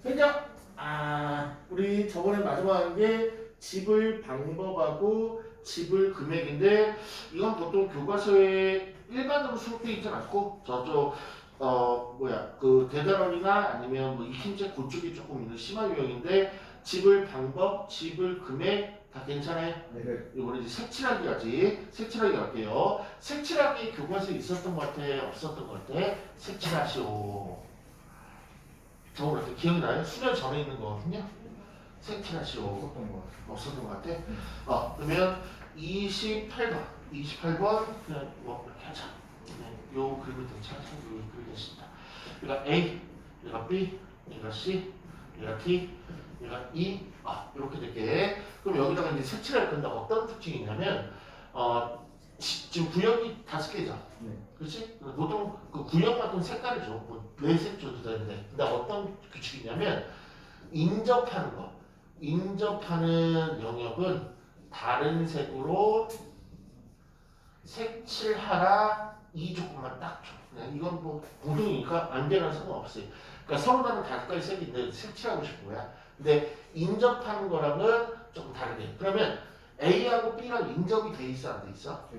그러니까 우리 저번에 마지막 한 게 집을 방법하고 집을 금액인데 이건 보통 교과서에 일반으로 수록되어 있지 않고 저쪽 그 대단원이나 아니면 뭐 익힘책 그쪽이 조금 있는 심한 유형인데 집을 방법, 집을 금액 다 괜찮아요? 네. 이번에 이제 색칠하기까지 색칠하기 할게요. 색칠하기 교과서에 있었던 것 같아? 없었던 것 같아? 색칠하시오. 저거 어때? 기억이 나요? 수련 전에 있는 거거든요. 색칠하시오. 없었던 것 같아요. 없었던 것 같아? 그러면 28번 그냥 뭐 이렇게 하자. 네, 요 그림을 대체하자. 요 그림이 됐습니다. 얘가 A, 얘가 B, 얘가 C, 얘가 T, 얘가 E. 이렇게 될게. 그럼 여기다가 이제 색칠할 건데 어떤 특징이 있냐면 지금 구역이 5개죠. 네. 그렇지? 보통 그 구역만큼 색깔을 줘. 뭐 4색 줘도 되는데. 근데 어떤 규칙이 있냐면 인접하는 거. 인접하는 영역은 다른 색으로 색칠하라 이 조건만 딱 줘. 그냥 이건 뭐 공동이니까 안 되는 상관없어요. 그러니까 서로 다른 5가지 색인데 색칠하고 싶은 거야. 근데 인접하는 거랑은 조금 다르게. 그러면 A하고 B랑 인접이 돼 있어 안 돼 있어?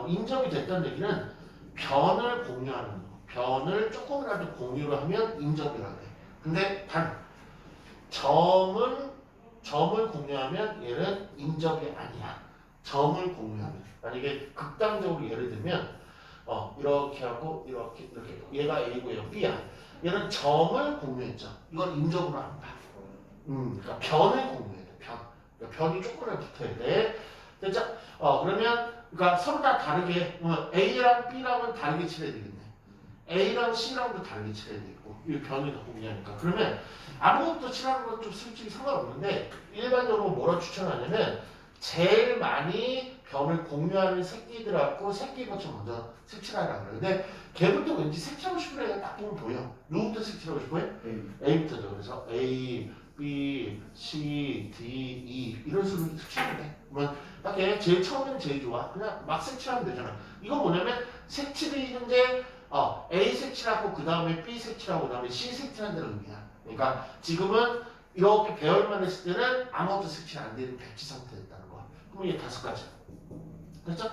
인접이 됐다는 얘기는 변을 공유하는 거. 변을 조금이라도 공유를 하면 인접이라고 해. 근데 단 점을 공유하면 얘는 인접이 아니야. 점을 공유하면. 만약에 극단적으로 예를 들면 이렇게 하고 이렇게 얘가 A고 얘가 B야. 얘는 점을 공유했죠. 이건 인접으로 안 봐. 그러니까 변을 공유해야 돼. 그러니까 변이 조금이라도 붙어야 돼. 됐죠? 그러면 그러니까 서로 다 다르게 A랑 B랑은 다르게 칠해야 되겠네. A랑 C랑도 다르게 칠해야 되고 이 변이 더 공유하니까. 그러면 아무것도 칠하는 건 좀 솔직히 상관없는데 일반적으로 뭐라 추천하냐면 제일 많이 변을 공유하는 새끼들하고 새끼부터 먼저 색칠하라 그래. 근데 걔부터 왠지 색칠하고 싶은 애가 딱 보면 보여. 누구부터 색칠하고 싶어요? A부터죠. 그래서 A, B, C, D, E 이런 식으로 색칠하면 돼. 그러면 딱 걔 제일 처음에는 제일 좋아. 그냥 막 색칠하면 되잖아. 이건 뭐냐면 색칠이 현재 A 색칠하고 그 다음에 B 색칠하고 그 다음에 C 색칠하는 데는 의미야. 그러니까 지금은 이렇게 배열만 했을 때는 아무것도 색칠 안 되는 백지 상태였다는 거야. 그럼 얘 5가지. 그렇죠?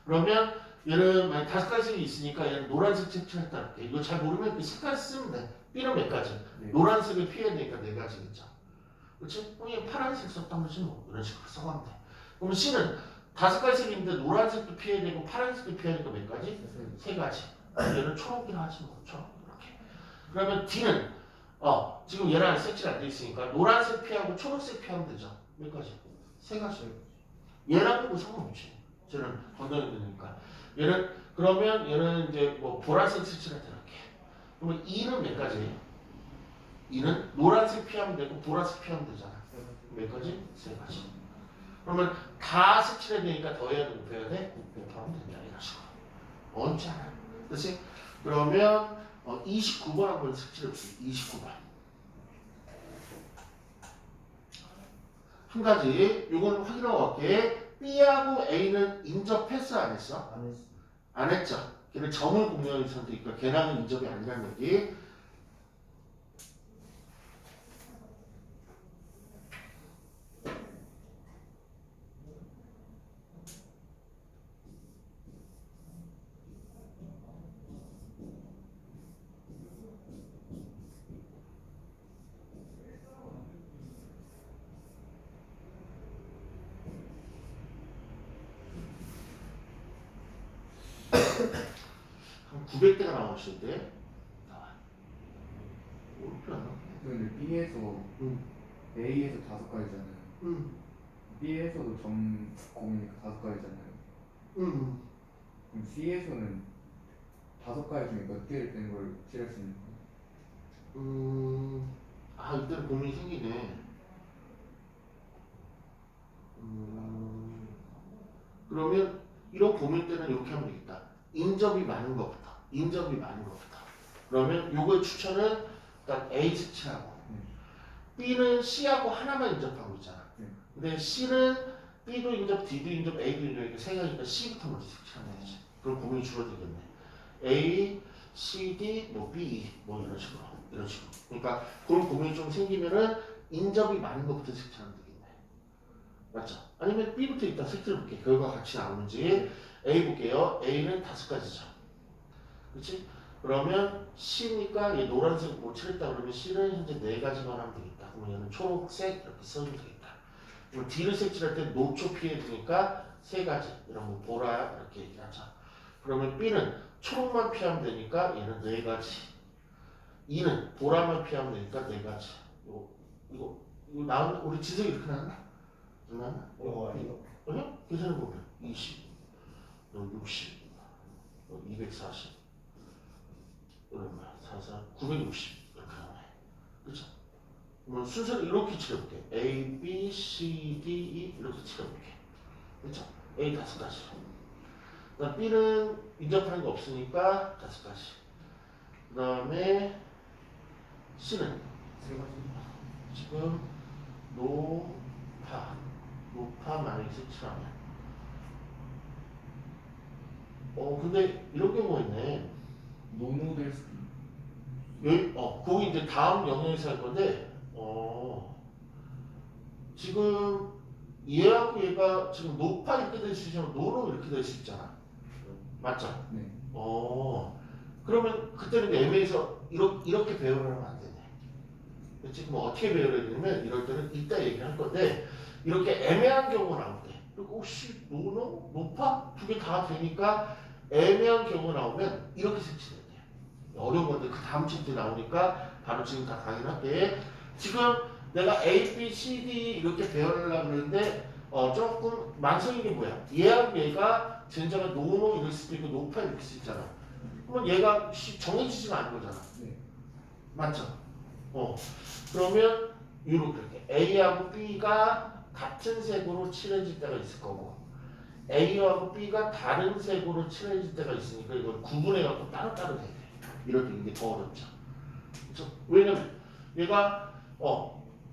그러면 얘는 만약 5가지 있으니까 얘는 노란색 색칠했다는 게 이거 잘 모르면 그 색깔 쓰면 돼. B는 몇 가지? 네. 노란색을 피해야 되니까 4가지겠죠. 그렇지? 그럼 얘 파란색 썼던 거지 뭐 이런 식으로 써가면 돼. 그럼 C는 5가지 색인데 노란색도 피해야 되고 파란색도 피해야 되니까 몇 가지? 3가지. 얘는 초록이라 하지 뭐 초록 이렇게. 그러면 D는 지금 얘랑 색칠 안 돼 있으니까 노란색 피하고 초록색 피하면 되죠. 몇 가지? 3가지. 얘랑은 뭐 상관없지. 쟤는 건너야 되니까. 얘는 그러면 얘는 이제 뭐 보라색 색칠할 때 이렇게. 그러면 E는 몇 가지예요? E는 노란색 피하면 되고 보라색 피하면 되잖아. 몇 가지? 3가지. 그러면 다 색칠해야 되니까 더 해야 되고 빼야 돼? 곱하면 된다 이런 식으로. 어렵지 않아. 그렇지? 그러면 29번 한번 색칠해볼게요. 29번. 한 가지 요거는 확인하고 갈게. B하고 A는 인접했어 안 했어? 안 했어. 안 했죠. 걔는 점을 공유하는 선택이니까 걔랑은 인접이 아니라는 얘기. 한 900대가 나오실 때 나와. 어렵지 않아? 근데 B에서 A에서 5가지잖아요. B에서도 점 공이니까 5가지잖아요. 그럼 C에서는 5가지 중에 몇 개를 뺀 걸 칠할 수 있는 거예요? 이때는 고민이 생기네. 그러면 이런 고민 때는 이렇게 하면 되겠다. 인접이 많은 것부터. 인접이 많은 것부터. 그러면 요거의 추천은 일단 A 색칠하고 B는 C하고 하나만 인접하고 있잖아. 근데 C는 B도 인접, D도 인접, A도 인접 이렇게 3가지니까 C부터 먼저 색칠하면 되지. 그럼 고민이 줄어들겠네. A, C, D, 뭐 B, 뭐 이런 식으로. 이런 식으로. 그러니까 그런 고민이 좀 생기면은 인접이 많은 것부터 색칠하면 되겠네. 맞죠? 아니면 B부터 일단 색칠해 볼게. 결과 같이 나오는지. A 볼게요. A는 5가지죠. 그렇지? 그러면 C니까 얘 노란색 못 칠했다 그러면 C는 현재 4가지만 하면 되겠다. 그러면 얘는 초록색 이렇게 써주면 되겠다. 그럼 D를 색칠할 때 노초 피해야 되니까 3가지. 이런 거 보라 이렇게 얘기하자. 그러면 B는 초록만 피하면 되니까 얘는 4가지. 2는 보라만 피하면 되니까 4가지. 이거 나오는 우리 지석이 이렇게 나왔나? 안 나왔나? 이거 계산해 보면 20, 60, 240, 960 이렇게 나오네. 그렇죠? 그러면 순서를 이렇게 칠해볼게. A, B, C, D, E 이렇게 칠해볼게. 그렇죠? A 5가지. 그다음 B는 인접하는 거 없으니까 5가지. 그 다음에 C는 3가지. 지금 노파 만약에 색칠하면 근데 이런 경우가 있네. 노노될 수도 여기 그거 이제 다음 영역에서 할 건데 지금 얘하고 얘가 지금 노파 이렇게 될 수 있지만 노로 이렇게 될 수 있잖아. 맞죠? 네. 그러면 그때는 애매해서 이렇게 배열을 하면 안 되네. 지금 어떻게 배열해야 되냐면 이럴 때는 이따 얘기할 건데 이렇게 애매한 경우가 나올 때 그리고 혹시 노노? 노파? 2개 다 되니까 애매한 경우가 나오면 이렇게 색칠해야 돼요. 어려운 건데 그 다음 챕터에 나오니까 바로 지금 다 강의할게. 지금 내가 A, B, C, D 이렇게 배열하려고 그러는데 조금 망설이는 게 뭐야? 얘하고 얘가 젠자가 노노 이럴 수도 있고 노파 이럴 수 있잖아. 그러면 얘가 정해지지가 않은 거잖아. 네. 맞죠? 그러면 이렇게 A하고 B가 같은 색으로 칠해질 때가 있을 거고 A하고 B가 다른 색으로 칠해질 때가 있으니까 이걸 구분해갖고 따로따로 해야 돼. 이럴 때 이게 더 어렵죠. 그렇죠? 왜냐면 얘가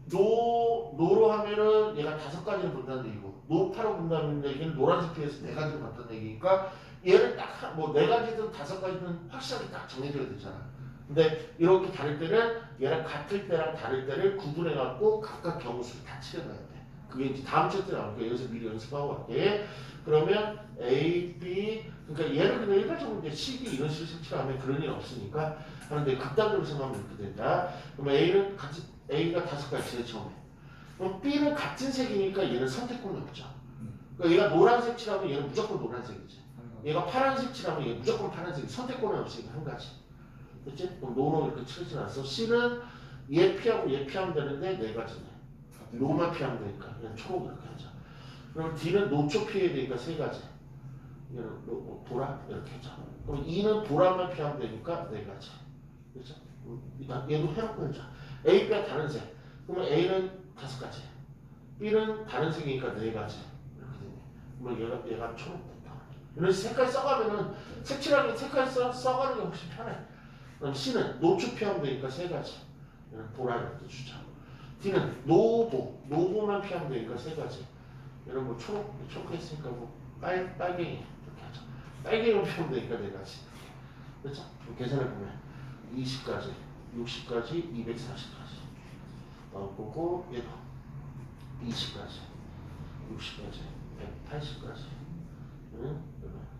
노로 하면은 얘가 5가지를 본다는 얘기고 노파로 본다는 얘기는 노란색 피해서 4가지를 봤다는 얘기니까 얘를 딱 뭐 4가지든 5가지든 확실하게 딱 정해줘야 되잖아. 근데 이렇게 다를 때는 얘랑 같을 때랑 다를 때를 구분해갖고 각각 경우수를 다 칠해놔야 돼. 그게 이제 다음 챕터에 나올 거야. 여기서 미리 연습하고 갈게. 그러면 A, B 그러니까 얘를 그냥 일반적으로 이제 C, D 이런 식으로 색칠하면 그런 일 없으니까 하는데 극단적으로 생각하면 이렇게 된다. 그럼 A는 같이 A가 5가지 제일 처음에. 그럼 B는 같은 색이니까 얘는 선택권이 없죠. 그러니까 얘가 노란색 칠하면 얘는 무조건 노란색이지. 얘가 파란색 칠하면 얘는 무조건 파란색이 선택권이 없으니까 한 가지. 그치? 그럼 노로 이렇게 칠지 않았어. C는 얘 피하고 얘 피하면 되는데 4가지네. 노만 피하면 되니까 그냥 초록 이렇게 하자. 그럼 D는 노초 피해야 되니까 3가지. 얘는 보라 이렇게 하자. 그럼 E는 보라만 피하면 되니까 4가지. 그렇죠? 일단 얘도 해놓고 하자. A, B가 다른 색. 그러면 A는 5가지. B는 다른 색이니까 4가지. 이렇게 되네. 그러면 얘가 초록 됐다. 이런 색깔 써가면은 색칠하기 색깔 써가는 게 훨씬 편해. 그럼 C는 노초 피하면 되니까 3가지. 얘는 보라 이렇게 주자. D는 노보만 피하면 되니까 3가지. 이런 거 초록 했으니까 뭐 빨갱이 이렇게 하자. 빨갱이로 피하면 되니까 4가지. 그렇죠? 계산해 보면 20가지, 60가지, 240가지. 보고 얘도 20가지, 60가지, 180가지,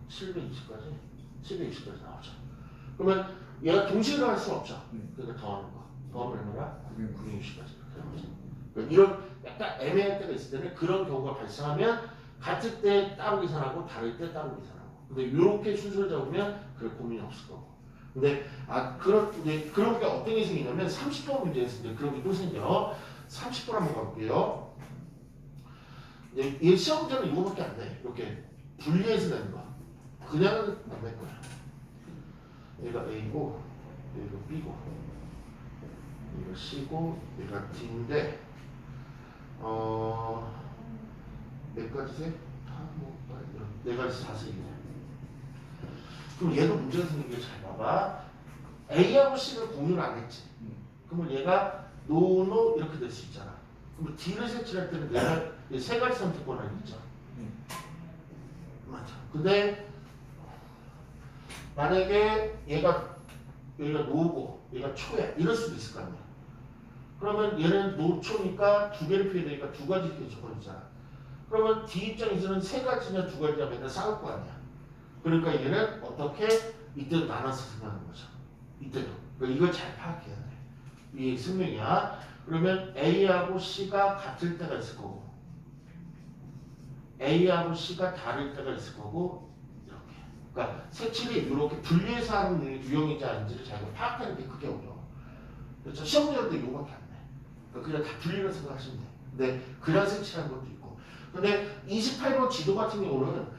720가지, 720가지 나오죠. 그러면 얘가 동시에 나갈 수는 없죠. 그러니까 더하는 거. 더하면 얼마나? 960까지 이렇게 나오죠. 그러니까 이런 약간 애매한 때가 있을 때는 그런 경우가 발생하면 같을 때 따로 계산하고 다를 때 따로 계산하고. 근데 이렇게 순서를 잡으면 그럴 고민이 없을 거고. 근데 그런 게 어떤 게 생기냐면 30번 문제에서 이제 그런 게 또 생겨. 30번 한번 가볼게요. 얘 시험 문제는 이거밖에 안 돼. 이렇게 분리해서 내는 거. 그냥은 안 될 거야. 얘가 A고, 얘가 B고, 얘가 C고, 얘가 D인데, 몇 가지 색? 네 가지 사색이네. 그럼 얘도 문제가 생기게 잘 봐봐. A하고 C를 공유를 안 했지. 그러면 얘가 노 이렇게 될 수 있잖아. 그럼 D를 색칠할 때는 내가 3가지 선택권을 있죠. 맞아. 근데 만약에 얘가 여기가 노고 여기가 초야 이럴 수도 있을 거 아니야. 그러면 얘는 노초니까 두 개를 피해야 되니까 두 가지 이렇게 적어지잖아. 그러면 D 입장에서는 세 가지냐 두 가지냐 맨날 싸울 거 아니야. 그러니까 얘는 어떻게 이때도 나눠서 생각하는 거죠. 이때도. 그러니까 이걸 잘 파악해야 돼. 이게 승명이야. 그러면 A하고 C가 같을 때가 있을 거고 A하고 C가 다를 때가 있을 거고 이렇게. 그러니까 색칠이 이렇게 분리해서 하는 유형인지 아닌지를 자기가 파악하는 게 그게 어려워. 그렇죠? 시험 문제도 이거밖에 안 돼. 그러니까 그냥 다 분리를 생각하시면 돼. 근데 그냥 색칠하는 것도 있고. 근데 28번 지도 같은 경우는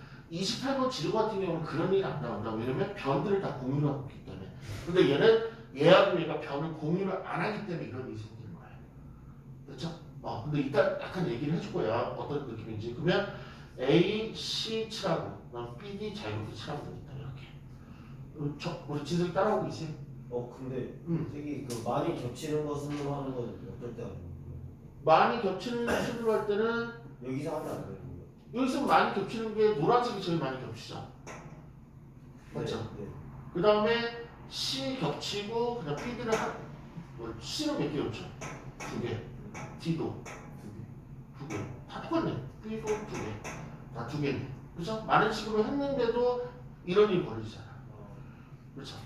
그런 일이 안 나온다. 왜냐면 변들을 다 공유를 하고 있기 때문에. 근데 얘는 얘하고 얘가 변을 공유를 안 하기 때문에 이런 일이 생기는 거예요. 그렇죠? 근데 이따 약간 얘기를 해줄 거야. 어떤 느낌인지. 그러면 A, C 칠하고 그다음 B, D 자유롭게 칠하면 되겠다. 이렇게. 우리 진석이 따라오고 있어요? 근데 되게 그 많이 겹치는 거 순으로 하는 건 어떨 때 하는 거예요? 많이 겹치는 수를 할 때는 여기서 하면 안 되는 거예요? 여기서 많이 겹치는 게 노란색이 제일 많이 겹치죠. 맞죠? 네. 그 다음에 C 겹치고 그냥 B들을 C는 몇 개 겹쳐? 두 개. D도 두 개. 다 똑같네. B도 두 개. 다 두 개네. 그렇죠? 많은 식으로 했는데도 이런 일이 벌어지잖아. 그렇죠?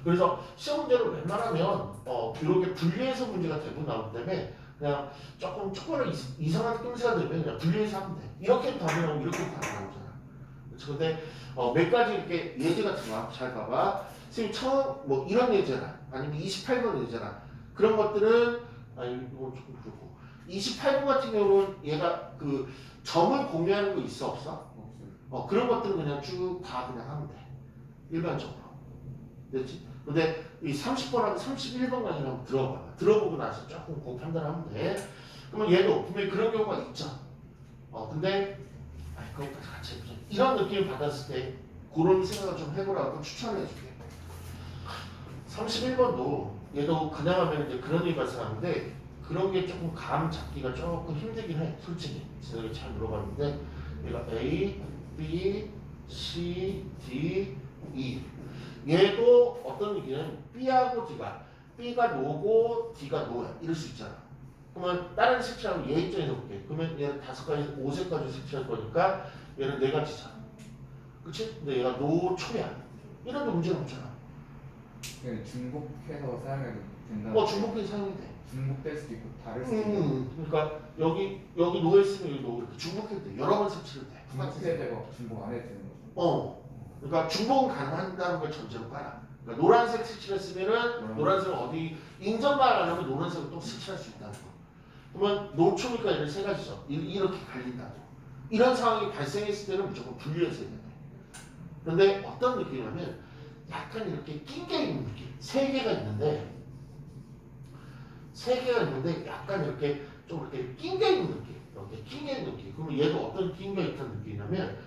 그래서 시험 문제를 웬만하면 이렇게 분리해서 문제가 대부분 나오기 때문에 그냥 조금은 이상한 낌새가 되면 그냥 분리해서 하면 돼. 이렇게 답이라고 이렇게 답이 나오잖아. 그렇죠? 근데 몇 가지 이렇게 예제 같은 거 잘 봐봐. 선생님 처음 뭐 이런 예제나 아니면 28번 예제나 그런 것들은 이거 조금 그렇고 28번 같은 경우는 얘가 그 점을 공유하는 거 있어 없어? 없어요. 그런 것들은 그냥 쭉 다 그냥 하면 돼. 일반적으로. 됐지? 근데 이 30번하고 31번 강의를 한번 들어봐. 들어보고 나서 조금 그 판단하면 돼. 그러면 얘도 분명히 그런 경우가 있죠. 근데 그것까지 같이 해보자. 이런 느낌을 받았을 때 그런 생각을 좀 해보라고 추천을 해줄게. 31번도 얘도 그냥 하면 이제 그런 일이 발생하는데 그런 게 조금 감 잡기가 조금 힘들긴 해. 솔직히. 제가 잘 물어봤는데 얘가 A, B, C, D, E 얘도 어떤 얘기는 B하고 D가 B가 노고 D가 노야 이럴 수 있잖아. 그러면 다른 색칠하고 얘 입장에서 볼게. 그러면 얘는 5가지, 5색까지 색칠할 거니까 얘는 4가지잖아. 그치? 근데 얘가 노초야. 이런 데 문제는 없잖아. 그냥 중복해서 사용해도 된다. 중복해서 사용이 돼. 중복될 수도 있고 다를 수도 있고. 그러니까 여기 노했으면 여기 노 이렇게 중복해도 돼. 여러 번 색칠을 돼. 중복해야 되고 중복 안 해도 되는 거죠. 그러니까 중복은 가능한다는 걸 전제로 깔아. 그러니까 노란색 색칠했으면은 노란색은 어디 인정만 안 하면 노란색을 또 색칠할 수 있다는 거. 그러면 노초니까 얘는 세 가지죠. 이렇게 갈린다고. 이런 상황이 발생했을 때는 무조건 분리해서 해야 돼. 근데 어떤 느낌이냐면 약간 이렇게 낑겨 있는 느낌. 세 개가 있는데 약간 이렇게 좀 이렇게 낑겨 있는 느낌. 이렇게 낑겨 있는 느낌. 그러면 얘도 어떤 낑겨 있다는 느낌이냐면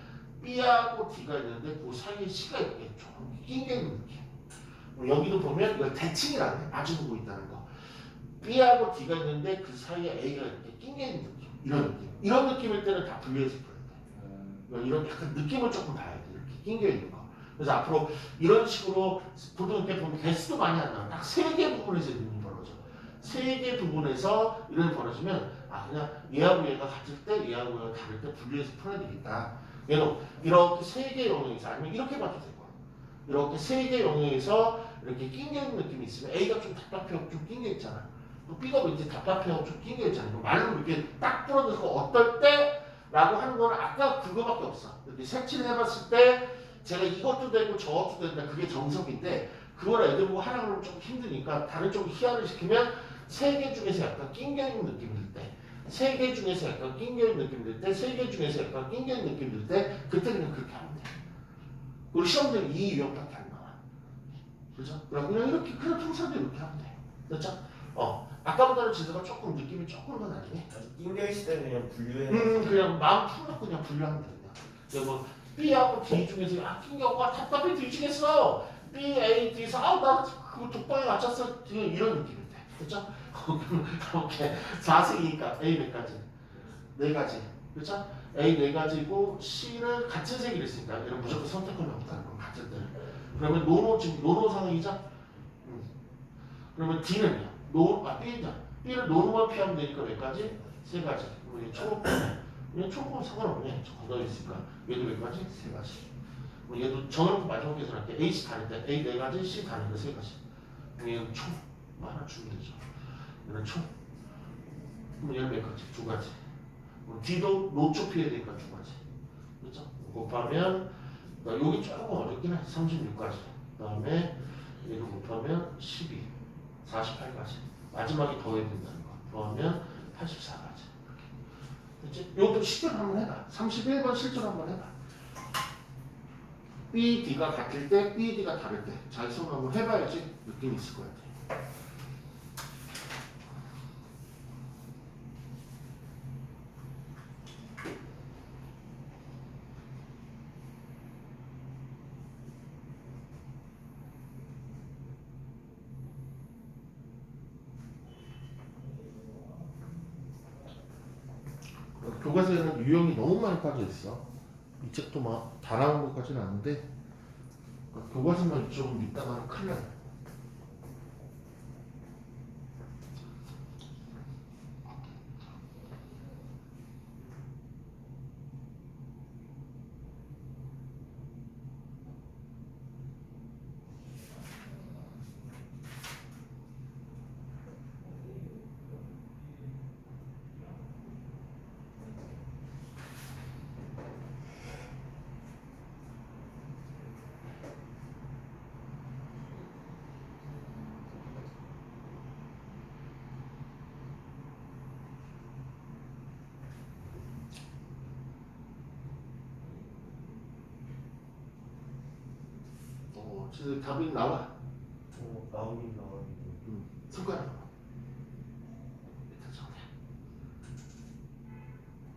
B하고 D가 있는데 그 사이에 C가 이렇게 조금 낑겨 있는 느낌. 여기도 보면 이걸 대칭이라고 해. 마주보고 있다는 거. B하고 D가 있는데 그 사이에 A가 이렇게 낑겨 있는 느낌. 이런 느낌. 이런 느낌일 때는 다 분리해서 풀어야 돼. 이런 약간 느낌을 조금 봐야 돼. 이렇게 낑겨 있는 거. 그래서 앞으로 이런 식으로 보통 이렇게 보면 개수도 많이 안 나와. 딱 3개 부분에서 이런 일이 벌어져. 3개 부분에서 이런 일이 벌어지면 그냥 얘하고 얘가 같을 때 얘하고 얘가 다를 때 분리해서 풀어야 되겠다. 얘는 이렇게 3개 영역에서 아니면 이렇게 봐도 될 거야. 이렇게 3개 영역에서 이렇게 낑겨 있는 느낌이 있으면 A가 좀 답답해하고 좀 낑겨 있잖아. 또 B가 왠지 답답해하고 좀 낑겨 있잖아. 말로 이렇게 딱 부러져서 어떨 때 라고 하는 거는 아까 그거밖에 없어. 이렇게 색칠을 해봤을 때 제가 이것도 되고 저것도 된다. 그게 정석인데 그걸 애들 보고 하라 그러면 좀 힘드니까 다른 쪽으로 희화를 시키면 3개 중에서 약간 낑겨 있는 느낌이 들 때, 3개 중에서 약간 낑겨 있는 느낌이 들 때, 3개 중에서 약간 낑겨 있는 느낌이 들 때, 그때 그냥 그렇게 하면 돼. 그리고 시험들은 이 유형밖에 안 나와. 그렇죠? 그냥 이렇게 그냥 통상도 이렇게 하면 돼. 그렇죠? 아까보다는 진서가 조금 느낌이 조금 더 나네. 낑겨 있을 때는 그냥 분류해. 그냥 마음 풀고 그냥 분류하면 된다. 그냥 뭐 B하고 D 중에서 낑겨가 답답해 뒤지겠어. B, A, D에서 나 그거 독방에 맞췄어. 이런 느낌인데. 그렇죠? 이렇게 4색이니까 A 몇 가지? 4가지. 그렇죠? A 4가지고 C는 같은 색이 됐으니까 얘는 무조건 선택권이 없다는 거 같은 때. 그러면 지금 노노 상황이죠? 그러면 D는요. B를 노는만 피하면 되니까 몇 가지? 세 가지. 그럼 얘 초록색. 얘 초록은 상관없네. 저 걷어 있으니까. 얘도 몇 가지? 세 가지. 얘도 정해놓고 마지막 계산할게. A씩 다른데 A 네 가지, C 다른데 세 가지. 얘는 총 하나 주면 되죠. 얘는 총. 그럼 얘는 몇 가지? 두 가지. D도 노초 피해야 되니까 두 가지. 그렇죠? 곱하면 여기 조금 어렵긴 해. 36가지. 그 다음에 얘를 곱하면 12, 48가지. 마지막에 더해야 된다는 거. 더하면 84가지. 됐지? 이것도 실전 한번 해봐. 31번 실전 한번 해봐. B, D가 같을 때, B, D가 다를 때. 자기 손으로 한번 해봐야지 느낌이 있을 것 같아. 교과서에는 유형이 너무 많이 빠져 있어. 이 책도 막 다 나온 것까지는 아닌데 교과서만 좀 믿다가는 큰일 나요. 진짜 답이 나와. 나오긴 나오는데. 손가락으로. 일단 정해.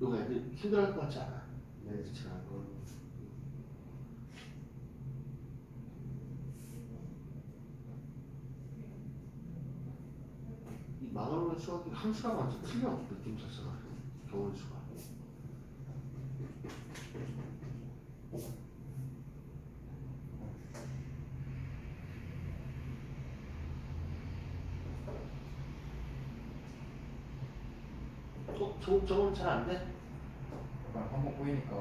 이거 애들 힘들어할 것 같지 않아? 애들 지나는 거. 이 마그로의 수학이 함수랑 완전 틀려. 느낌 자체가. 경우의 수가. 저건 잘 안 돼? 약간 한번 꼬이니까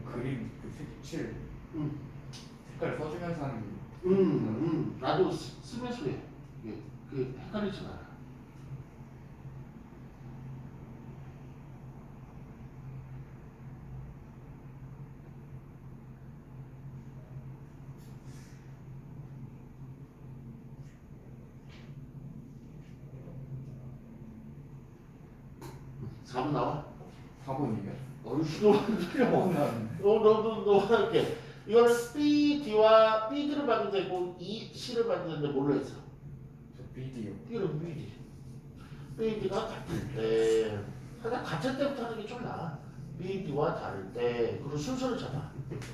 그림 그 색칠 색깔 써주면서 하는 게 나도 쓰면서 해. 이게 그게 헷갈리지 않아. 사분 나와? 4번이면 너무 틀려. 나왔는데 너무 할게. 이거는 B, D와 B, D를 봐도 되고 E, C를 봐도 되는데 뭘로 했어? 저 BD요. 이거는 B, D. B, D가 같을 때 하나 같을 때부터 하는 게 좀 나아. B, D와 다를 때 그리고 순서를 잡아. 이렇게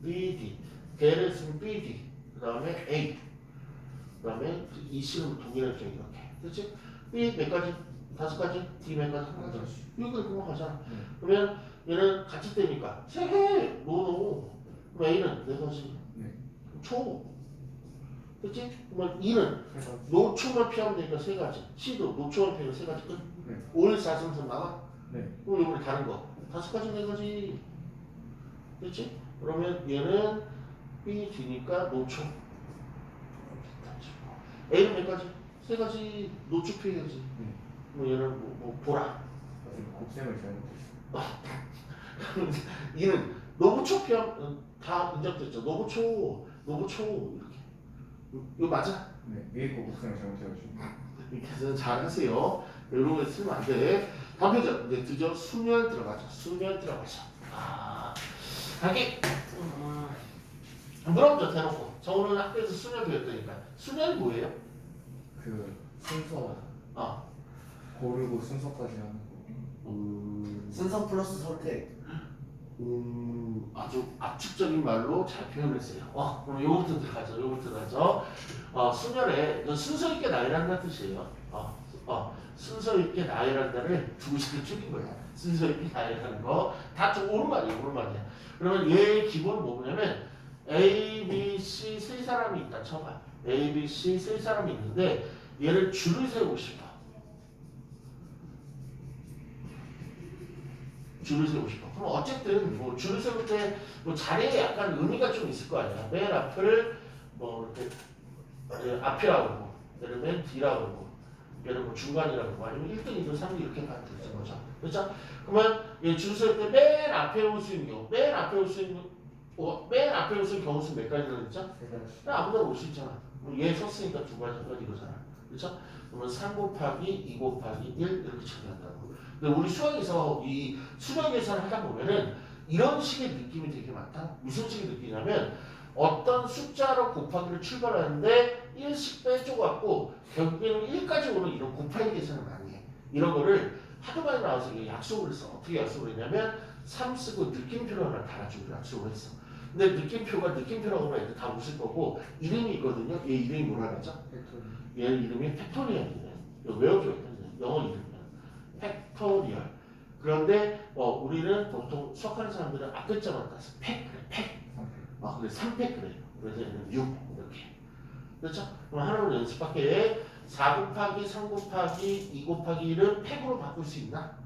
B, D. 걔를 쓰면 B, D. 그 다음에 A. 그 다음에 E, C는 동일하게 이렇게. 그렇지? B 몇 가지? 5가지? D 몇 가지? 1가지. 이거 공부하잖아. 그러면 얘는 같이 때니까 세 개. 노노. 그럼 A는 4가지. 네. 초. 그치? 그러면 E는 노초만 피하면 되니까 3가지. C도 노초만 피하면 3가지 끝. 네. 5, 1, 4, 3, 3 나와? 네. 그럼 이번에 다른 거. 5가지, 4가지. 그치? 그러면 얘는 B, D니까 노초. A는 몇 가지? 3가지. 노초 피해야지. 네. 뭐 얘는 뭐 보라. 곱셈을 잘못했어. 이는 노부초 피하면 다 인정됐죠. 노부초 이렇게. 이거 맞아? 네. 위에 거 곱셈을 잘못해가지고. 이렇게 해서 잘 하세요. 이런 거 쓰면 안 돼. 다음 표정. 이제 드디어 수면 들어가자. 하기. 물어보자 대놓고. 저 오늘 학교에서 수면 배웠다니까. 수면이 뭐예요? 그 순서 아, 고르고 순서까지 하는 거. 순서 플러스 선택. 아주 압축적인 말로 잘 표현했어요. 그럼 요거부터 들어가죠. 순열에 순서 있게 나열한다는 뜻이에요. 순서 있게 나열한다를 두 개를 줄인 거야. 순서 있게 나열하는 거 다 좀 옳은 말이야. 그러면 얘의 기본은 뭐냐면 A, B, C 세 사람이 있다 쳐봐. A, B, C 세 사람이 있는데 얘를 줄을 세우고 싶어. 그럼 어쨌든 뭐 줄을 세울 때 뭐 자리에 약간 의미가 좀 있을 거 아니야. 맨 앞을 뭐 이렇게 앞이라고 그러고, 얘를 맨 뒤라고 그러고, 얘를 뭐 중간이라고 그러고, 아니면 1등, 2등, 3등 이렇게 가는 거죠. 그렇죠? 그러면 얘 줄 세울 때 맨 앞에 올 수 있는 경우, 맨 앞에 올 수 있는 경우 수몇 가지라고 했죠? 아무데나 올 수 있잖아. 얘 썼으니까 두 가지 이거잖아. 그렇죠? 그러면 3 곱하기 2 곱하기 1 이렇게 처리한다고. 근데 우리 수학에서 이 수량 계산을 하다 보면은 이런 식의 느낌이 되게 많다. 무슨 식의 느낌이냐면 어떤 숫자로 곱하기를 출발하는데 1씩 빼줘갖고 결국에는 1까지 오는 이런 곱하기 계산을 많이 해. 이런 거를 하도 많이 나와서 이게 약속을 했어. 어떻게 약속을 했냐면 3 쓰고 느낌표를 하나 달아주고 약속을 했어. 근데 느낌표라고 하면 애들 다 웃을 거고 이름이 있거든요. 얘 이름이 뭐라 그랬죠? 얘 이름이 팩토리얼이네. 이거 외워줘야 돼. 영어 이름이야. 팩토리얼. 그런데 우리는 보통 수학하는 사람들은 앞글자만 따서 팩 그래. 팩. 근데 3팩 그래요. 그래서 얘는 6 이렇게. 그렇죠? 그럼 하나로 연습할게. 4 곱하기 3 곱하기 2 곱하기 1은 팩으로 바꿀 수 있나?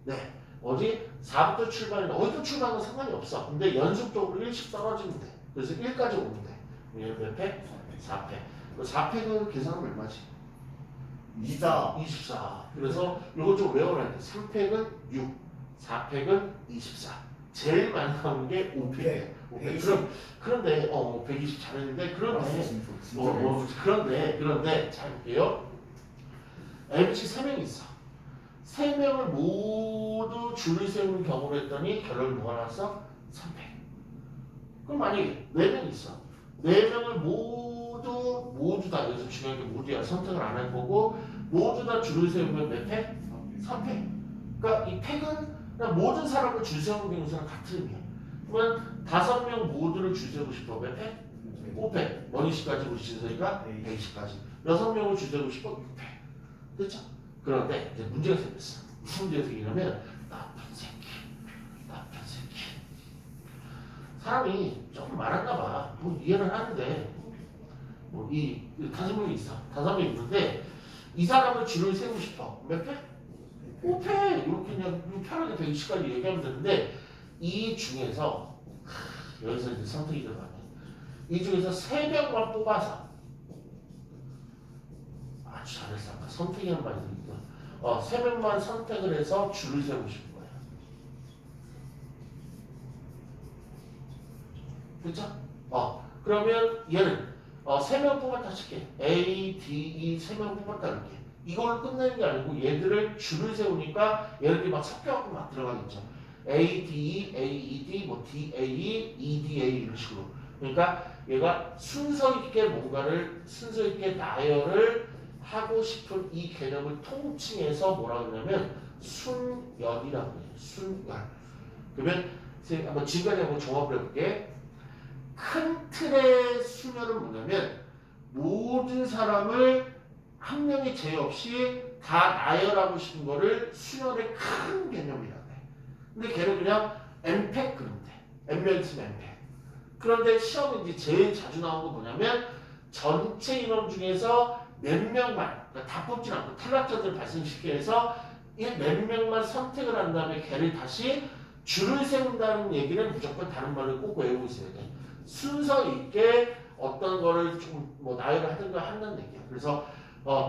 네. 어디 4부터 출발이나 어디서 출발하는 상관이 없어. 근데 연속적으로 1씩 떨어지면 돼. 그래서 1까지 오면 돼. 얘는 몇 팩? 4팩. 4팩은 계산하면 얼마지? 24. 그래서 이거 좀 외워놔야 돼. 3팩은 6, 4팩은 24. 제일 많이 나오는 게 5팩이야. 5팩. 그런데 120 잘했는데 그런데 잘 볼게요. MBC 3명이 있어. 3명을 모두 줄을 세우는 경우로 했더니 결론이 뭐가 나왔어? 3팩. 그럼 만약에 4명이 있어. 4명을 모두 다 여기서 중요한 게 모두야. 선택을 안 할 거고 모두 다 줄을 세우면 몇 팩? 3팩. 그러니까 이 팩은 그냥 모든 사람을 줄 세우는 경우랑 같은 의미야. 그러면 5명 모두를 줄 세우고 싶어. 몇 팩? 5팩. 머니시까지 우리 진서이가 120까지. 6명을 줄 세우고 싶어. 6팩. 됐죠? 그런데 이제 문제가 생겼어. 무슨 문제가 생기냐면 나쁜 새끼. 사람이 조금 많았나 봐. 뭐 이해는 하는데 뭐 이 5명이 있어. 5명 있는데 이 사람을 줄을 세우고 싶어. 몇 팩? 5팩. 이렇게 그냥 편하게 120까지 얘기하면 되는데 이 중에서 여기서 이제 선택이 들어가네. 이 중에서 3명만 뽑아서 아주 잘했어. 아까 선택이라는 말이 들리거든. 3명만 선택을 해서 줄을 세우고 싶은 거야. 그렇죠? 그러면 얘는 3명 뽑았다 칠게. A, D, E 3명 뽑았다 이렇게. 이걸로 끝내는 게 아니고 얘들을 줄을 세우니까 얘들이 막 섞여갖고 막 들어가겠죠. A, D, E, A, E, D, 뭐 D, A, E, D, A 이런 식으로. 그러니까 얘가 순서 있게 나열을 하고 싶은 이 개념을 통칭해서 뭐라 그러냐면 순열이라고 해요. 순열. 그러면 한번 지금까지 한번 종합을 해볼게. 큰 틀의 순열은 뭐냐면 모든 사람을 한 명이 제외 없이 다 나열하고 싶은 거를 순열의 큰 개념이라고 해. 근데 걔는 그냥 N팩 그러면 돼. N명 있으면 N팩. 그런데 시험에 이제 제일 자주 나오는 거 뭐냐면 전체 인원 중에서 몇 명만, 그러니까 다 뽑진 않고 탈락자들 발생시키기 위해서 이 몇 명만 선택을 한 다음에 걔를 다시 줄을 세운다는 얘기는 무조건 다른 말로 꼭 외우고 있어야 돼. 순서 있게 어떤 거를 좀 뭐 나열을 하든가 한다는 얘기야. 그래서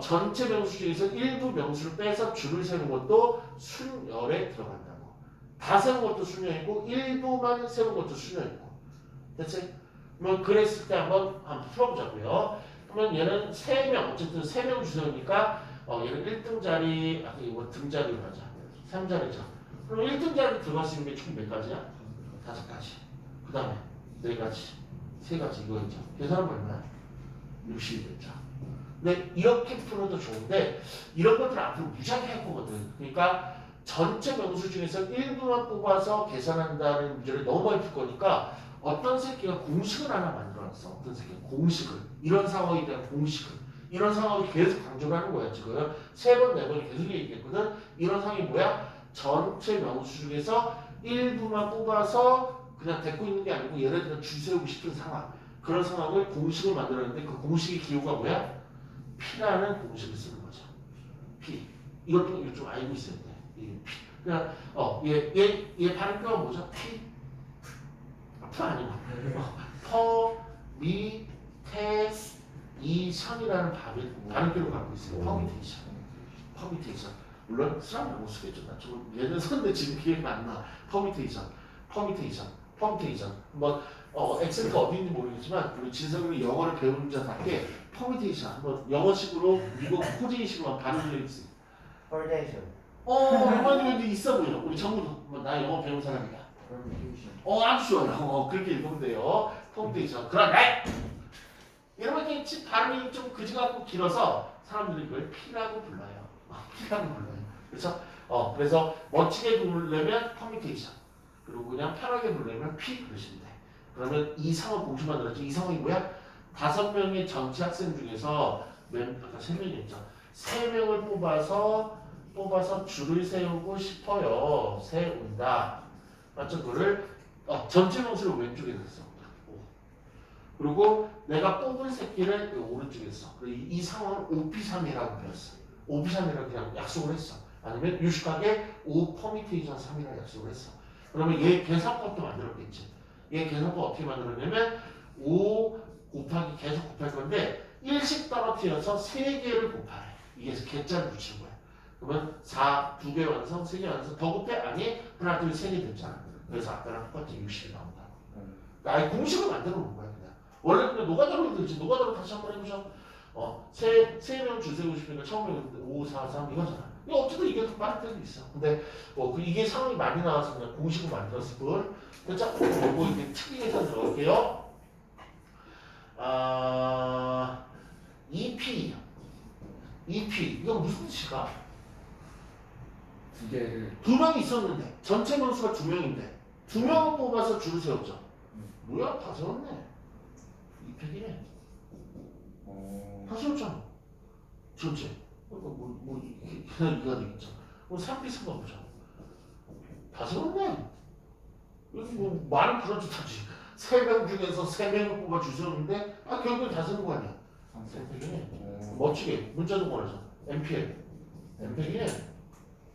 전체 명수 중에서 일부 명수를 빼서 줄을 세우는 것도 순열에 들어간다고. 다 세운 것도 순열이고 일부만 세운 것도 순열이고. 됐지? 그러면 그랬을 때 한번 풀어보자고요. 그러면 얘는 3명, 어쨌든 3명 주세우니까 얘는 1등 자리, 아까 이거 등자리로 하자. 3자리죠. 그럼 1등 자리 들어갈 수 있는 게 총 몇 가지야? 5가지. 그 다음에 4가지, 3가지 이거 있죠. 계산하면 얼마야? 60이 됐죠. 근데 이렇게 풀어도 좋은데 이런 것들 앞으로 무지하게 할 거거든. 그러니까 전체 명수 중에서 일부만 뽑아서 계산한다는 문제를 너무 많이 풀 거니까 어떤 새끼가 공식을 하나 만들어놨어. 어떤 새끼가 공식을. 이런 상황에 대한 공식을. 이런 상황을 계속 강조를 하는 거야 지금. 3번, 4번이 계속 얘기했거든. 이런 상황이 뭐야? 전체 명수 중에서 일부만 뽑아서 그냥 데리고 있는 게 아니고 예를 들어 줄 세우고 싶은 상황. 그런 상황을 공식을 만들었는데 그 공식의 기호가 뭐야? P라는 공식을 쓰는 거죠. P. 이것도 좀 알고 있어야 돼. 이 P. 그냥 얘 발음표가 뭐죠? P. P 아니고 퍼미테이션이라는 발음표를 갖고 있어요. 퍼미테이션. 물론 사람을 못 쓰겠죠. 나 좀 예전 썼는데 지금 기억이 안 나. 퍼미테이션. 뭐 액센트가 어디인지 모르겠지만 우리 진석이 영어를 배우는 자답게 퍼미테이션 한번 영어식으로 미국 코지식으로 발음을 해주세요. 퍼미테이션. 이번에 있어 보여. 우리 전부 나 영어 배운 사람이야. permutation. 아주 좋아요. 그렇게 읽으면 돼요. 퍼미테이션. 그런데 이렇게 발음이 좀 그지 같고 길어서 사람들이 이걸 P라고 불러요. P라고 불러요. 그렇죠? 그래서 멋지게 부르려면 퍼미테이션. 그리고 그냥 편하게 부르려면 P 그러시면 돼. 그러면 이 상황 공식 만들었죠. 이 상황이 뭐야? 5명의 전체 학생 중에서 아까 3명이었죠. 3명을 뽑아서 줄을 세우고 싶어요. 세운다. 맞죠? 그거를 전체 명수를 왼쪽에 놨어. 그리고 내가 뽑은 새끼를 오른쪽에 써. 이 상황을 OP3이라고 배웠어. OP3이라고 그냥 약속을 했어. 아니면 유식하게 O 퍼미테이션 3이라고 약속을 했어. 그러면 얘 계산법도 만들었겠지. 얘 계산법 어떻게 만들었냐면 5 곱하기 계속 곱할 건데 1씩 떨어뜨려서 3개를 곱하래. 이게 개짜를 붙이는 거야. 그러면 4, 2개 완성, 3개 완성. 더 곱해? 아니, 하나, 둘, 3개 됐잖아. 그래서 아까랑 똑같이 60이 나온다. 그러니까 아예 공식을 만들어 놓은 거야 그냥. 원래 그냥 노가다로 되지. 노가다로 다시 한번 해보죠. 세 명 줄 세우고 싶으니까 처음에 5, 4, 3 이거잖아. 이거 어쨌든 이게 더 빠를 때도 있어. 근데 이게 상황이 많이 나와서 그냥 공식을 만들었을 뿐. 자, 요거 이제 특이해서 들어갈게요. EP. 이건 무슨 뜻일까? 2개를 2명이 있었는데 전체 명수가 2명인데 2명을 뽑아서 줄을 세웠죠. 뭐야? 다 세웠네. EP이네. 다 세웠잖아. 전체. 이거 되겠죠. 그럼 3P 한번 보자. 다 세웠네. 여기 말은 그럴듯하지. 3명 중에서 3명을 뽑아 줄 세웠는데 결국엔 다 세운 거 아니야. 3P네. 멋지게 문자도 보내서 MP이네.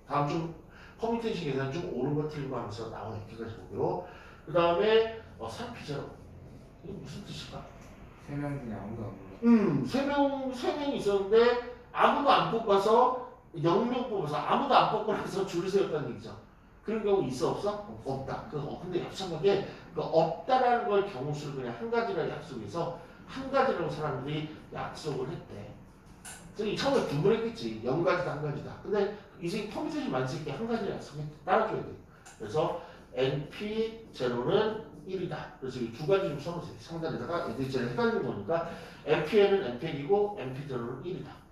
다음 좀 퍼미테이션 계산 좀 옳은 거 틀린 거 하면서 나오네. 여기까지 보기로. 그 다음에 3P제로. 이게 무슨 뜻일까? 3명 중에 아무도 안 불러. 3명이 있었는데 아무도 안 뽑아서 0명 뽑아서 아무도 안 뽑아서 줄을 세웠다는 얘기죠. 그런 경우 있어 없어? 없다. 근데 역sam하게 없다라는 걸 경우수를 그냥 한 가지라고 약속해서 한 가지라고 사람들이 약속을 했대. 그래서 처음에 분분했겠지. 0가지다 한 가지다. 근데 이제 퍼미테이션 많으니까 한 가지 약속에 따라줘야 돼. 그래서 NP0는 1이다. 그래서 이 두 가지 좀 써놓으세요. 상단에다가 애들이 제일 헷갈리는 거니까 NPN은 NP이고 NP0는 1이다.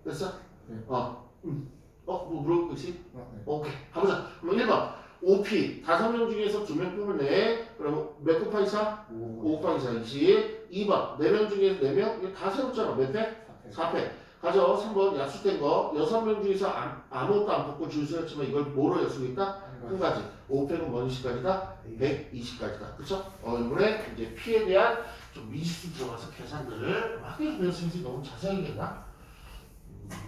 됐어? 네. 뭐 물어보겠지? 네. 오케이. 가보자. 그럼 1번. OP. 5명 중에서 2명 뽑을래. 그럼 몇 곱하기 4? 5 곱하기 4, 20. 2번. 4명 중에서 4명? 이거 다 세웠잖아. 몇 회? 4패. 가져. 3번. 약속된 거. 6명 중에서 아무것도 안 뽑고 줄 세웠지만 이걸 뭐로 약속했다? 한 가지. 5패는 뭔 시까지다? 120까지다. 그쵸? 이번에 이제 P에 대한 좀 미지수 들어가서 계산들을 학교에서 배웠으면 너무 자세하게 했나?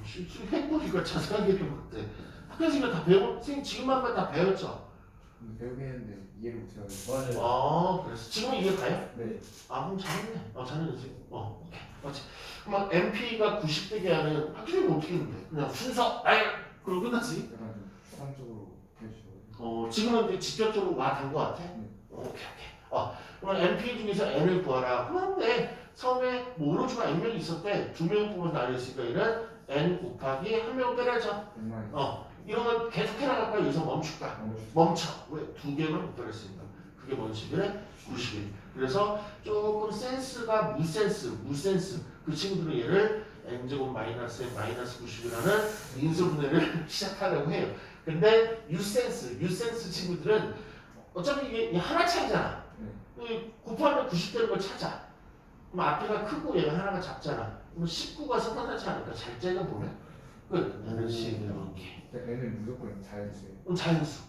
실수 해보니까 자세하게 된 것 같아. 학교에서 이거 다 선생님 지금만 다 배웠죠? 배우긴 했는데 이해를 못해가지고. 맞아요. 그래서 지금은 이해 가요? 네. 그럼 잘했네. 잘했지. 오케이. 맞지. 그러면 MP가 90대게 하는 학교는 어떻게 했는데? 그냥 순서, 그러고 끝났지? 약간 좀 추상적으로 해주셔가지고. 지금은 이제 직접적으로 와닿은 것 같아? 오케이. 그럼 MP 중에서 N을 구하라. 그런데 처음에 오로지가 N명이 있었대. 2명 뽑아서 나뉘었으니까 얘는 N 곱하기 1명 빼라죠. 이런 건 계속 해나갈까? 여기서 멈출까? 멈춰. 왜? 2개만 못 빼랬으니까. 그게 뭔 식이래? 90일. 그래서 조금 센스가 무센스. 그 친구들은 얘를 n제곱 마이너스에 마이너스 90이라는 인수분해를 시작하려고 해요. 근데 유센스 친구들은 어차피 이게 하나 차이잖아. 곱하면 90 되는 걸 찾아. 그럼 앞에가 크고 얘가 하나가 작잖아. 그럼 19가 상관하지 않을까? 잘 째려보면 끝. 얘는 이렇게. N은 무조건 자연수예요. 그럼 자연수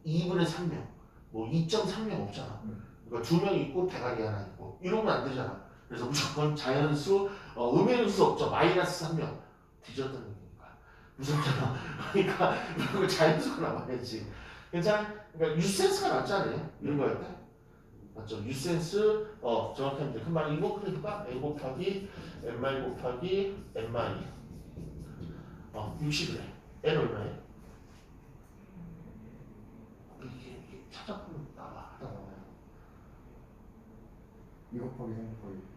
2분의 3명 뭐 2.3명 없잖아. 그러니까 2명 있고 대각이 하나 있고 이러면 안 되잖아. 그래서 무조건 자연수 음의 수 없죠. 마이너스 3명 뒤졌다는 얘기니까 무섭잖아. 그러니까 이거 자연수가 나와야지. 괜찮아? 그러니까 유센스가 낫잖아요. 이런 거 할 때. 맞죠? 유센스 정확합니다. 그 말 이거 그래볼까? n 곱하기 n 곱하기 n 60이래. n 얼마예요? 이게 찾아보면 나와. 이거 곱하기 3 곱하기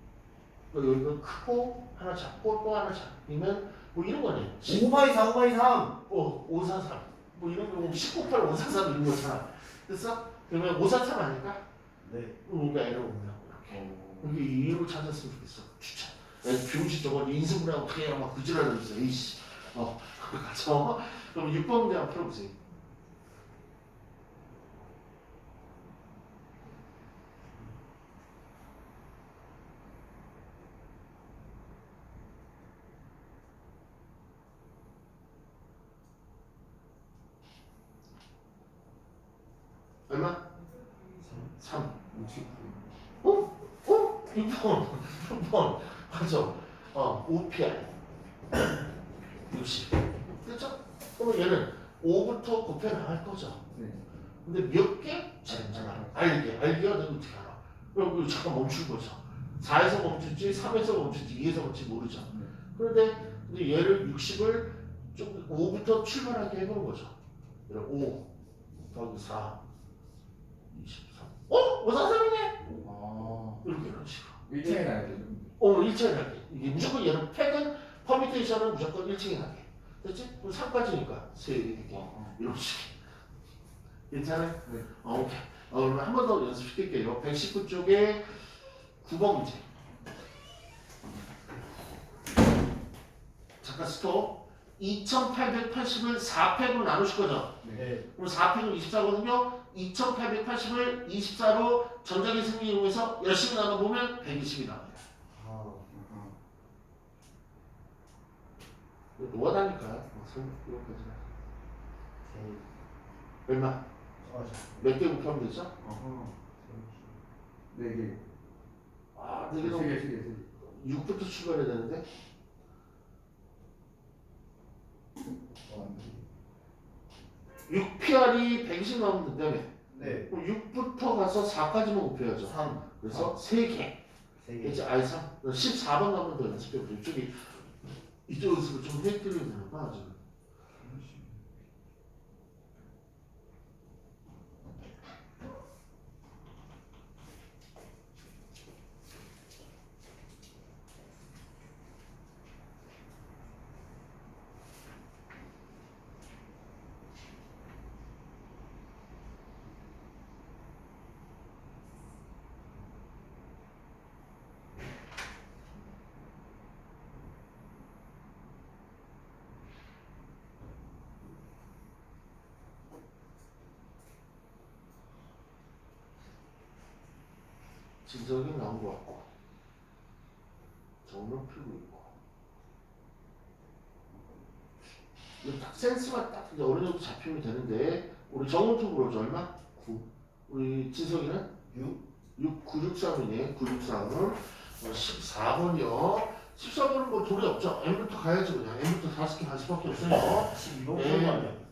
여기가 크고 하나 작고 또 하나 작으면 뭐 이런 거네. 5 곱하기 4 곱하기 3. 543. 뭐 이런 거 19, 8, 543 이런 거잖아. 됐어? 그러면 543 아닐까? 네. 우리가 애를 오면 이렇게. 여기 이유를 찾았으면 좋겠어. 추천. 병신 저거 인수분해 어떻게 해야 막 그지랄을 있어. 에이씨. 그렇죠? 그럼 6번 문제 한번 풀어보세요. 얼마? 3. 59. 6번. 맞아. 5pr. 60. 그렇죠? 그러면 얘는 5부터 곱해 나갈 거죠. 네. 근데 몇 개? 잖아. 알기가 내가 어떻게 알아? 그럼 이거 잠깐 멈출 거죠. 4에서 멈출지, 3에서 멈출지, 2에서 멈출지 모르죠. 네. 그런데 이제 얘를 60을 좀 5부터 출발하게 해보는 거죠. 5 더하기 4, 23. 543이네? 아. 이렇게 이런 식으로. 1층에 나야 되죠. 1층에 나게. 이게 무조건 얘는 팩은 퍼미테이션은 무조건 1층에 나게. 됐지? 그럼 3까지니까 3개. 이런 식으로. 괜찮아요? 네. 오케이. 그럼 한 번 더 연습시킬게요. 119쪽에 9번 문제. 잠깐 스톱. 2880을 4팩으로 나누실 거죠? 네. 그럼 4팩은 24거든요. 2880을 24로 전자기 승리 이용해서 열심히 나눠보면 120이 나와요. 이거 노하다니까. 이거까지. 얼마? 몇 개 곱하면 되죠? 어허. 4개. 아, 3개, 3개. 6부터 출발해야 되는데. 6PR이 120 나오면 된다며. 네. 그럼 6부터 가서 4까지만 곱해야죠. 3. 그래서 3개. 3개. 이제 아이 3. 14번 가면 더 연습해보죠. 이쪽 연습을 좀 해드리면 되는 거야, 지금. 진석이 나온 것 같고 정론 풀고 있고 이거 딱 센스가 딱 이제 어느 정도 잡히면 되는데 우리 정론 풀고 얼마? 9 우리 진석이는? 963이네 963은 14번이요 14번은 뭐 돌이 없죠 M부터 가야지 그냥 M부터 5개 갈 수밖에 없어요 12번 네. 풀고 아니야?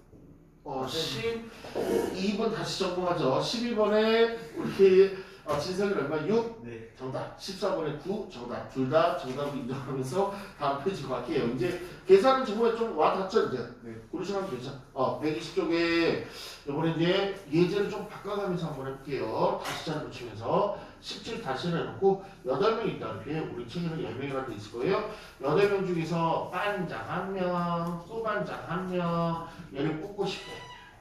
12번 다시 점검하죠 12번에 우리 진석이 얼마? 6? 네. 정답 14번에 9 정답 둘 다 정답을 인정하면서 다음 페이지로 갈게요. 이제 계산은 정말 좀 와닿죠 이제. 네. 고르시면 되죠. 120쪽에 이번에 이제 예제를 좀 바꿔가면서 한번 해볼게요. 다시 잘 붙이면서 17 다시 해놓고 8명 있다는 게 우리 책에는 10명이나 돼 있을 거예요. 8명 중에서 반장 1명, 소반장 1명 얘를 뽑고 싶대.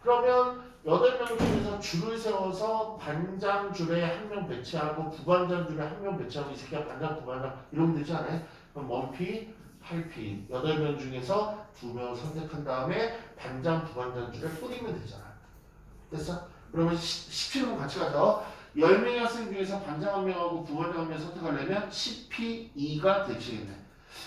그러면 8명 중에서 줄을 세워서 반장 줄에 1명 배치하고 부반장 줄에 1명 배치하고 이 새끼가 반장, 부반장 이러면 되지 않아요? 그럼 원피 8P 8명 중에서 2명을 선택한 다음에 반장, 부반장줄에 뿌리면 되잖아. 됐어? 그러면 17번 같이 가서 10명의 학생 중에서 반장 1명하고 부반장 1명 선택하려면 10P2가 되시겠네.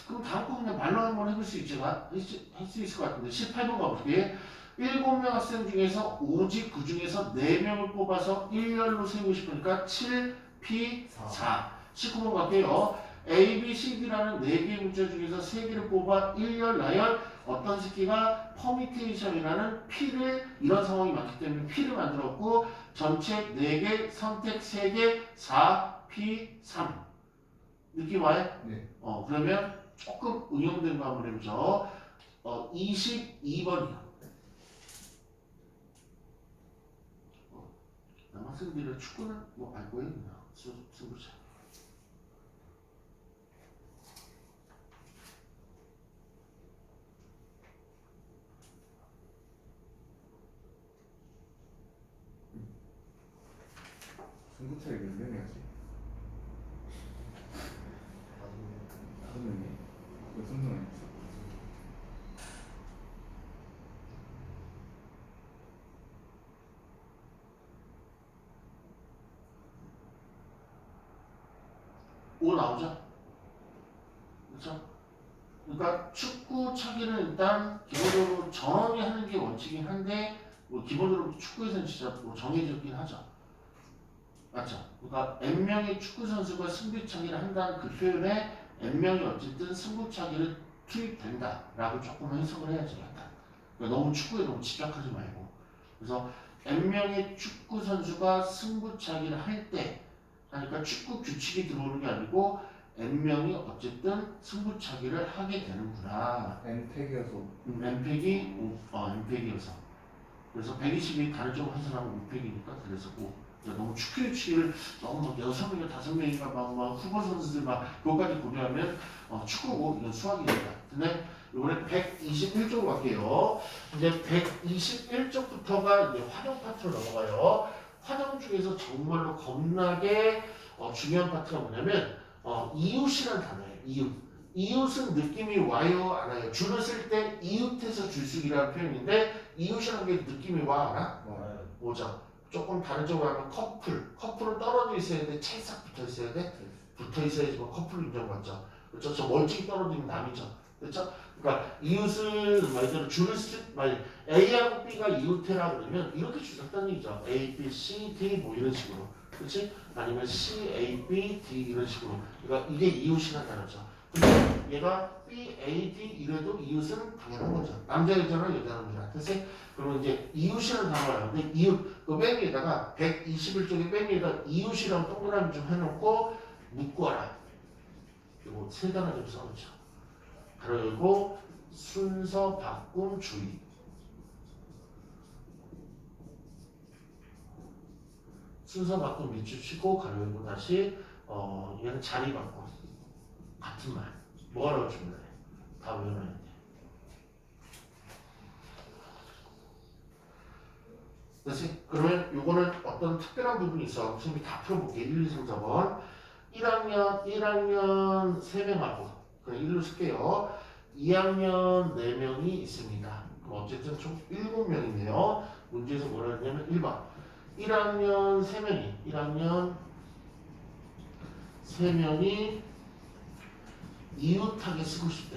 그럼 다음 거 그냥 말로 한번 해볼 수 있지만 할 수 있을 것 같은데 18번 가볼게. 7명 학생 중에서 오직 그 중에서 4명을 뽑아서 1열로 세우고 싶으니까 7P4. 19번 갈게요. A, B, C, D라는 4개의 문자 중에서 3개를 뽑아 1열, 나열 어떤 새끼가 퍼미테이션이라는 P를 이런 상황이 많기 때문에 P를 만들었고 전체 4개, 선택 3개, 4P3 느낌 와요? 네. 그러면 조금 응용된 거 한번 해보죠. 22번이요. 남학생들의 축구는 뭐 알고 있나? 승부차. 승부차에 몇 명이 하지? 5명이? 몇 명이 있어? 오 나오죠? 그렇죠? 그러니까 축구 차기는 일단 기본적으로 전원이 하는 게 원칙이긴 한데 뭐 기본적으로 축구에서는 진짜 뭐 정해졌긴 하죠. 맞죠? 그러니까 N명의 축구 선수가 승부차기를 한다는 그 표현에 N명이 어쨌든 승부차기를 투입된다라고 조금 해석을 해야지 약간. 그러니까 너무 축구에 너무 집착하지 말고. 그래서 N명의 축구 선수가 승부차기를 할 때 하니까 축구 규칙이 들어오는 게 아니고 N명이 어쨌든 승부차기를 하게 되는구나. N택이어서 N팩이 N팩이어서 그래서 120이 다른 쪽으로 환산하면 5팩이니까 그래서 5. 너무 축구 규칙을 너무 막 6명인가 5명인가 막 후보 선수들 막 그것까지 고려하면 축구고 이건 수학이니까. 근데 이번에 121쪽으로 갈게요. 이제 121쪽부터가 이제 활용 파트로 넘어가요. 활용 중에서 정말로 겁나게 중요한 파트가 뭐냐면 이웃이란 단어예요. 이웃. 이웃은 느낌이 와요, 안 와요? 줄을 쓸 때 이웃에서 줄쓰기라는 표현인데 이웃이라는 게 느낌이 와, 안 와? 와요. 오죠. 조금 다른 쪽으로 하면 커플. 커플은 떨어져 있어야 돼? 찰싹 붙어 있어야 돼? 붙어 있어야지만 커플로 인정받죠. 그렇죠? 저 멀찍이 떨어지면 남이죠. 그렇죠? 그러니까 이웃을 말 그대로 줄을 A하고 B가 이웃해라 그러면 이렇게 줄 섰다는 얘기죠. A, B, C, D 뭐 이런 식으로. 그렇지? 아니면 C, A, B, D 이런 식으로. 그러니까 이게 이웃이라는 단어죠. 근데 얘가 B, A, D 이래도 이웃은 당연한 거죠. 남자 여자나 여자 남자. 그래서 그러면 이제 이웃이라는 단어가 나오는데 이웃 그 맨 위에다가 121쪽에 맨 위에다 이웃이랑 동그라미 좀 해놓고 묶어라. 이거 세 단어 좀 써놓죠. 그리고 순서 바꿈 주의. 순서 바꿈 밑줄 치고 가려고 다시 얘는 자리 바꿈. 같은 말. 뭐가 나올지 몰라요. 다 외워놔야 돼. 그렇지? 그러면 요거는 어떤 특별한 부분이 있어. 선생님이 다 풀어볼게. 1, 2, 3, 4번. 1학년 3명하고 그냥 1로 쓸게요. 2학년 4명이 있습니다. 그럼 어쨌든 총 7명이네요. 문제에서 뭐라 했냐면 1번. 1학년 3명이 이웃하게 쓰고 싶대.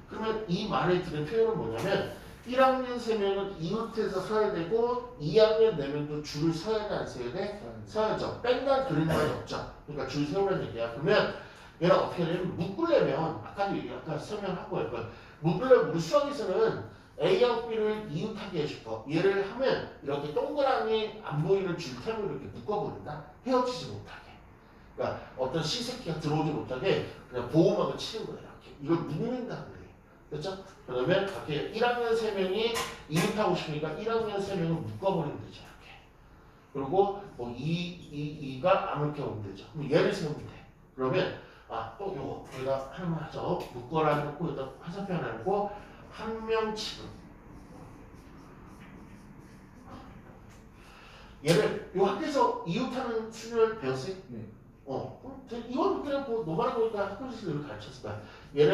그러면 이 말에 들은 표현은 뭐냐면 1학년 3명은 이웃해서 서야 되고 2학년 4명도 줄을 서야 돼, 안 서야 돼? 서야죠. 뺀다는 그런 말이 없죠. 그러니까 줄 세우라는 얘기야. 그러면 얘는 어떻게 하냐면 묶으려면 아까 설명하고 할 거야. 묶으려면 우리 수학에서는 A하고 B를 이웃하게 해주고 얘를 하면 이렇게 동그라미 안 보이는 줄템을 이렇게 묶어버린다. 헤어지지 못하게. 그러니까 어떤 시새끼가 들어오지 못하게 그냥 보호막을 치는 거야. 이렇게. 이걸 묶는다는 거예요. 그렇죠? 그러면 이렇게 1학년 3명이 이웃하고 싶으니까 1학년 3명을 묶어버리면 되죠. 이렇게. 그리고 뭐 2가 아무렇게 오면 되죠. 그럼 얘를 세우면 돼. 그러면 또 요거 여기다 하나만 하죠. 묶어라 해놓고 여기다 화살표 하나 해놓고 한 명 치분. 얘를 요 학교에서 이웃하는 순열 배웠어요? 네. 이건 그냥 뭐 노말한 거니까 학교에서 이렇게 가르쳤을 거야. 얘를